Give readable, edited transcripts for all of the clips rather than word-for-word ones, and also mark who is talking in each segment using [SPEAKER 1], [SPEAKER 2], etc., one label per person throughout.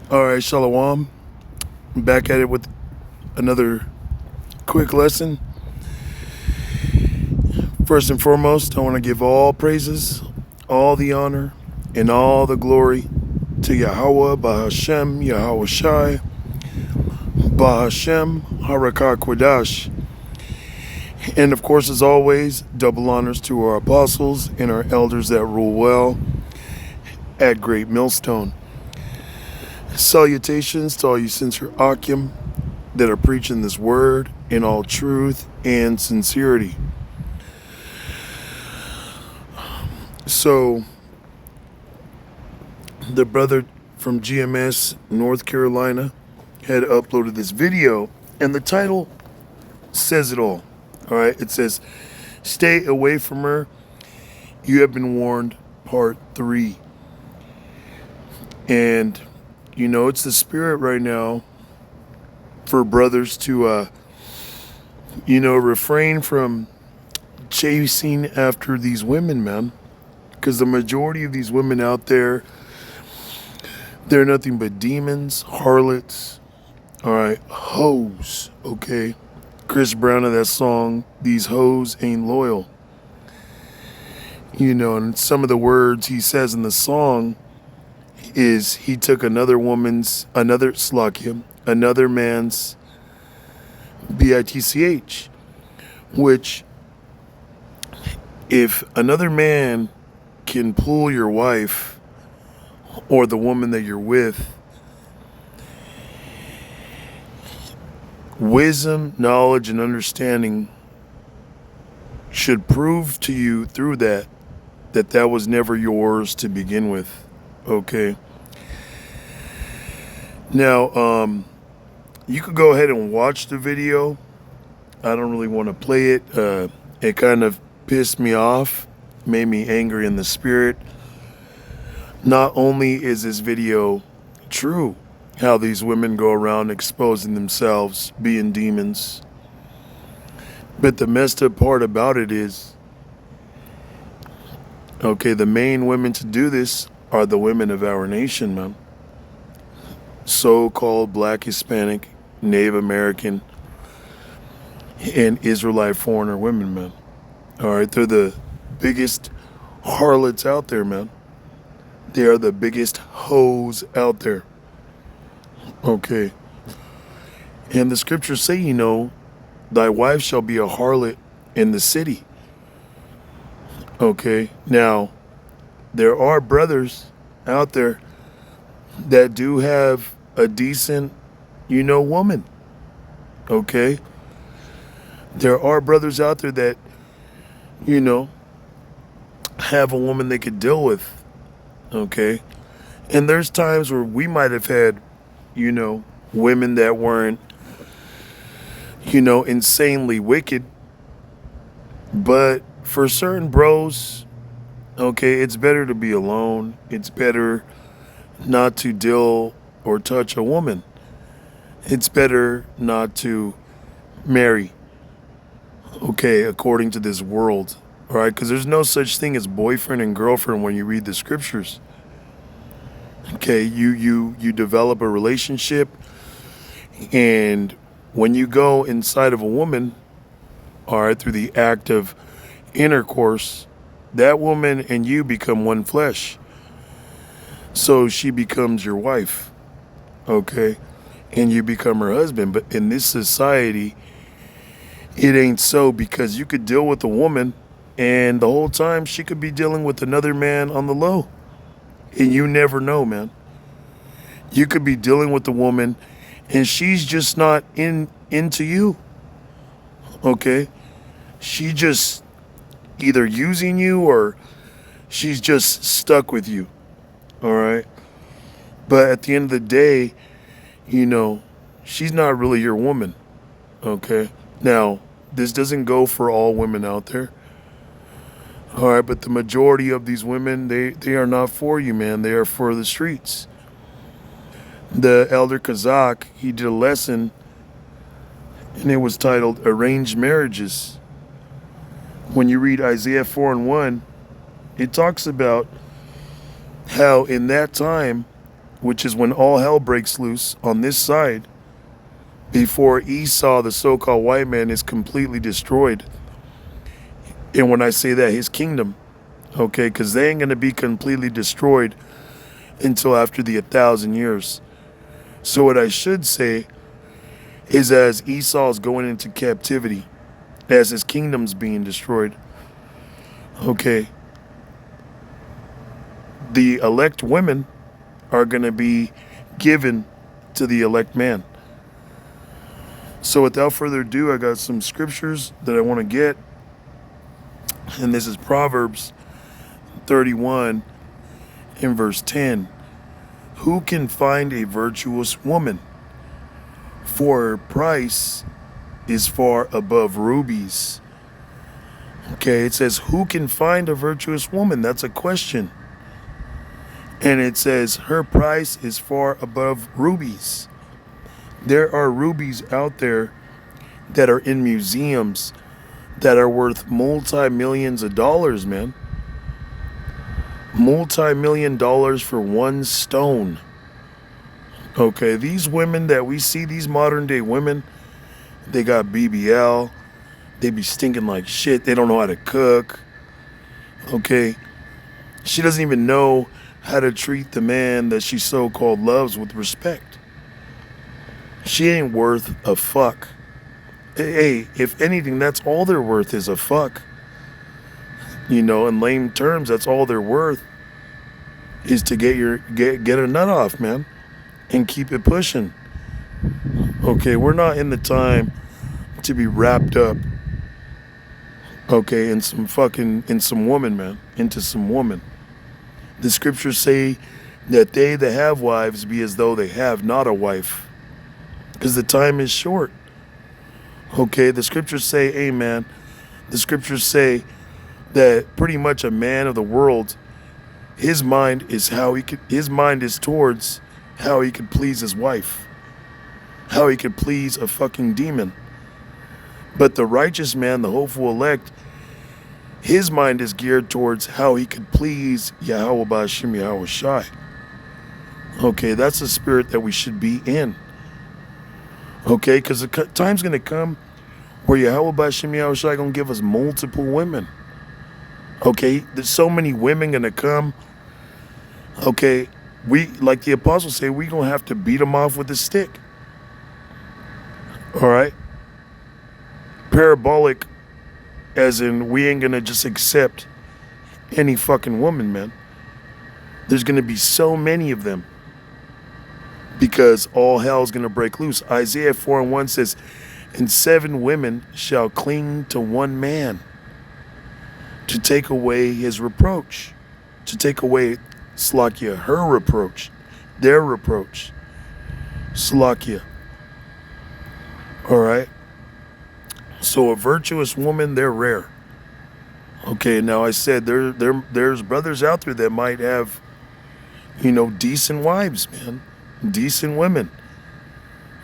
[SPEAKER 1] All right, Shalom. I'm back at it with another quick lesson. First and foremost, I want to give all praises, all the honor, and all the glory to Yahweh, Bahashem, Yahweh Shai, Bahashem, Harakah Kwadash. And of course, as always, double honors to our apostles and our elders that rule well at Great Millstone. Salutations to all you sincere Akim that are preaching this word in all truth and sincerity. So, the brother from GMS, North Carolina, had uploaded this video, and the title says it all. All right, it says, "Stay away from her. You have been warned, part 3. And, it's the spirit right now for brothers to, refrain from chasing after these women, man. Because the majority of these women out there, they're nothing but demons, harlots, all right, hoes, okay? Chris Brown of that song, "These hoes ain't loyal." And some of the words he says in the song is he took another man's bitch, which if another man can pull your wife or the woman that you're with, wisdom, knowledge, and understanding should prove to you through that was never yours to begin with. Okay. Now, you could go ahead and watch the video. I don't really want to play it. It kind of pissed me off, made me angry in the spirit. Not only is this video true, how these women go around exposing themselves, being demons, but the messed up part about it is, okay, the main women to do this are the women of our nation, man. So-called Black, Hispanic, Native American, and Israelite foreigner women, man. All right, they're the biggest harlots out there, man. They are the biggest hoes out there. Okay. And the scriptures say, thy wife shall be a harlot in the city. Okay. Now, there are brothers out there that do have a decent, woman. Okay. There are brothers out there that, have a woman they could deal with. Okay. And there's times where we might have had, women that weren't, insanely wicked. But for certain bros, okay, it's better to be alone. It's better not to deal or touch a woman. It's better not to marry, okay, according to this world. All right, because there's no such thing as boyfriend and girlfriend when you read the scriptures. Okay, you develop a relationship, and when you go inside of a woman, all right, through the act of intercourse, that woman and you become one flesh. So she becomes your wife, okay, and you become her husband. But in this society, it ain't so, because you could deal with a woman and the whole time she could be dealing with another man on the low. And you never know, man. You could be dealing with a woman and she's just not into you. Okay? She just either using you or she's just stuck with you. All right? But at the end of the day, she's not really your woman. Okay? Now, this doesn't go for all women out there. All right, but the majority of these women, they are not for you, man. They are for the streets. The elder Kazakh, he did a lesson, and it was titled Arranged Marriages. When you read Isaiah 4:1, it talks about how in that time which is when all hell breaks loose on this side, before Esau, the so called white man, is completely destroyed. And when I say that, his kingdom, okay, because they ain't going to be completely destroyed until after the 1,000 years. So, what I should say is, as Esau's going into captivity, as his kingdom's being destroyed, okay, the elect women are going to be given to the elect man. So without further ado, I got some scriptures that I want to get. And this is Proverbs 31 in verse 10. Who can find a virtuous woman? For her price is far above rubies. Okay, it says, who can find a virtuous woman? That's a question. And it says, her price is far above rubies. There are rubies out there that are in museums that are worth multi-millions of dollars, man. Multi-million dollars for one stone. Okay, these women that we see, these modern day women, they got BBL. They be stinking like shit. They don't know how to cook. Okay, she doesn't even know how to treat the man that she so-called loves with respect. She ain't worth a fuck. Hey, if anything, that's all they're worth is a fuck. You know, in lame terms, that's all they're worth is to get a nut off, man, and keep it pushing. Okay, we're not in the time to be wrapped up, okay, in some woman, man, into some woman. The scriptures say that they that have wives be as though they have not a wife, because the time is short. Okay, the scriptures say, amen. The scriptures say that pretty much a man of the world, his mind is towards how he could please his wife, how he could please a fucking demon. But the righteous man, the hopeful elect, his mind is geared towards how he could please Yahweh Ba'Shem Yahweh Shai. Okay, that's the spirit that we should be in. Okay, because the time's going to come where Yahweh Ba'Shem Yahweh Shai going to give us multiple women. Okay, there's so many women going to come. Okay, we, like the apostles say, we going to have to beat them off with a stick. All right? Parabolic, as in we ain't going to just accept any fucking woman, man. There's going to be so many of them because all hell's going to break loose. Isaiah 4:1 says, and 7 women shall cling to one man to take away his reproach, to take away, Slakia, her reproach, their reproach, Slakia. All right? So a virtuous woman, they're rare. Okay, now I said there's brothers out there that might have, you know, decent wives, man, decent women.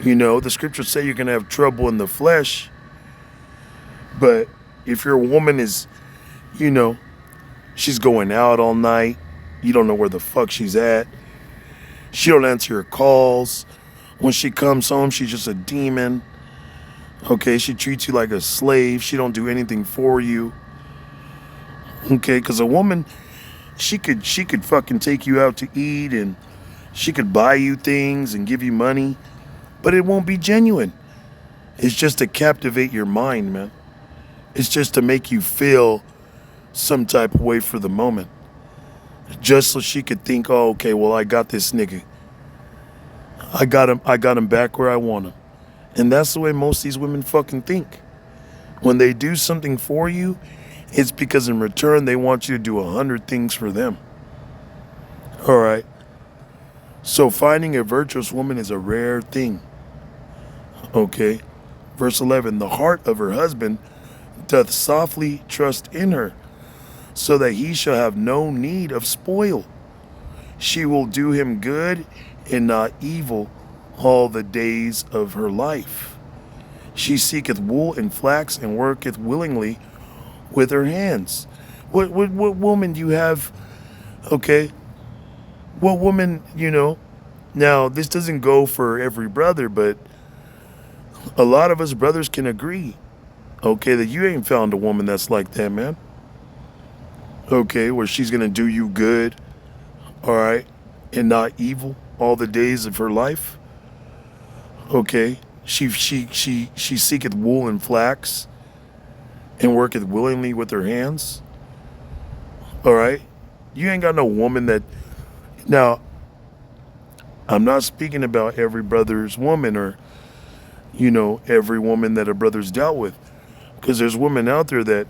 [SPEAKER 1] You know, the scriptures say you're going to have trouble in the flesh. But if your woman is, you know, she's going out all night, you don't know where the fuck she's at. She don't answer your calls. When she comes home, she's just a demon. Okay, she treats you like a slave. She don't do anything for you. Okay, because a woman, she could fucking take you out to eat and she could buy you things and give you money. But it won't be genuine. It's just to captivate your mind, man. It's just to make you feel some type of way for the moment. Just so she could think, oh, okay, well, I got this nigga. I got him back where I want him. And that's the way most of these women fucking think. When they do something for you, it's because in return they want you to do 100 things for them. All right. So finding a virtuous woman is a rare thing. Okay. Verse 11, the heart of her husband doth softly trust in her, so that he shall have no need of spoil. She will do him good and not evil all the days of her life. She seeketh wool and flax and worketh willingly with her hands. What woman do you have? Okay. What woman, you know, Now, this doesn't go for every brother, but a lot of us brothers can agree, okay, that you ain't found a woman that's like that, man. Okay, where she's gonna do you good, all right, and not evil all the days of her life. Okay, she seeketh wool and flax, and worketh willingly with her hands. All right, you ain't got no woman that. Now, I'm not speaking about every brother's woman or every woman that a brother's dealt with, because there's women out there that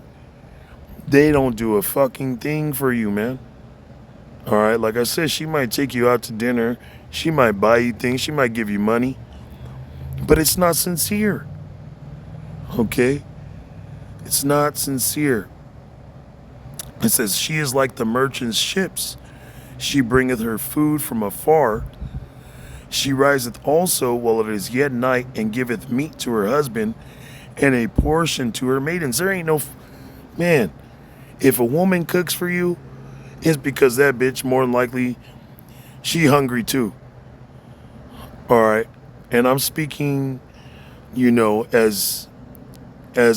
[SPEAKER 1] they don't do a fucking thing for you, man. All right, like I said, she might take you out to dinner, she might buy you things, she might give you money, but it's not sincere. Okay, it's not sincere. It says, she is like the merchant's ships. She bringeth her food from afar. She riseth also while it is yet night, and giveth meat to her husband, and a portion to her maidens. There ain't no, man, if a woman cooks for you, it's because that bitch more than likely, she hungry too. All right. And I'm speaking, as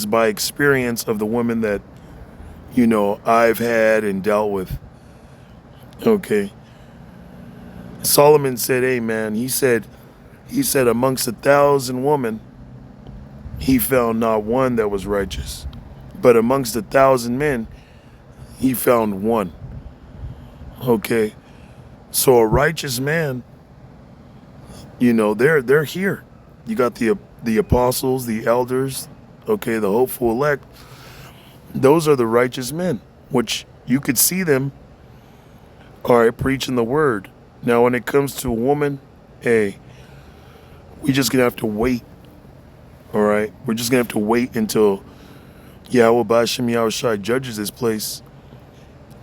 [SPEAKER 1] by experience of the women that, I've had and dealt with. Okay. Solomon said, hey man, he said amongst 1,000 women, he found not one that was righteous. But amongst 1,000 men, he found one. Okay. So a righteous man, they're here. You got the apostles, the elders, okay, the hopeful elect. Those are the righteous men, which you could see them, all right, preaching the word. Now, when it comes to a woman, hey, we just gonna have to wait. All right, we're just gonna have to wait until Yahweh Bashim Yahushai judges this place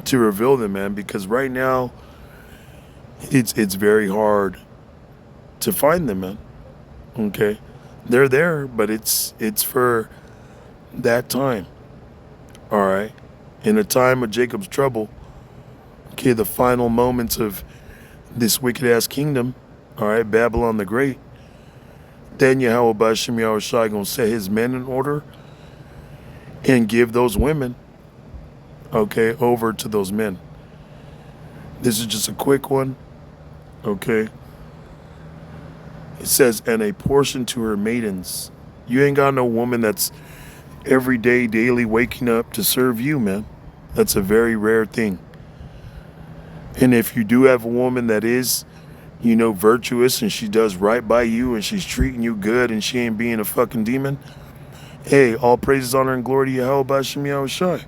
[SPEAKER 1] to reveal them, man. Because right now, it's very hard to find them, man. Okay, they're there, but it's for that time. All right, in the time of Jacob's trouble. Okay, the final moments of this wicked ass kingdom. All right, Babylon the Great. Then Yahweh Bashim Yahushai gonna set his men in order and give those women, okay, over to those men. This is just a quick one, okay. It says, and a portion to her maidens. You ain't got no woman that's every day, daily waking up to serve you, man. That's a very rare thing. And if you do have a woman that is, virtuous and she does right by you and she's treating you good and she ain't being a fucking demon, hey, all praises, honor, and glory to Yahweh Bashim Yahushai.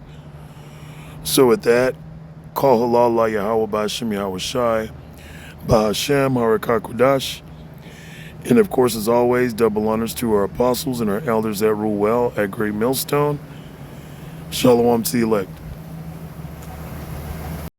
[SPEAKER 1] So with that, call halal la Yahweh Bashim Yahushai, Bahashem Harakakudash. And of course, as always, double honors to our apostles and our elders that rule well at Great Millstone. Shalom to the elect.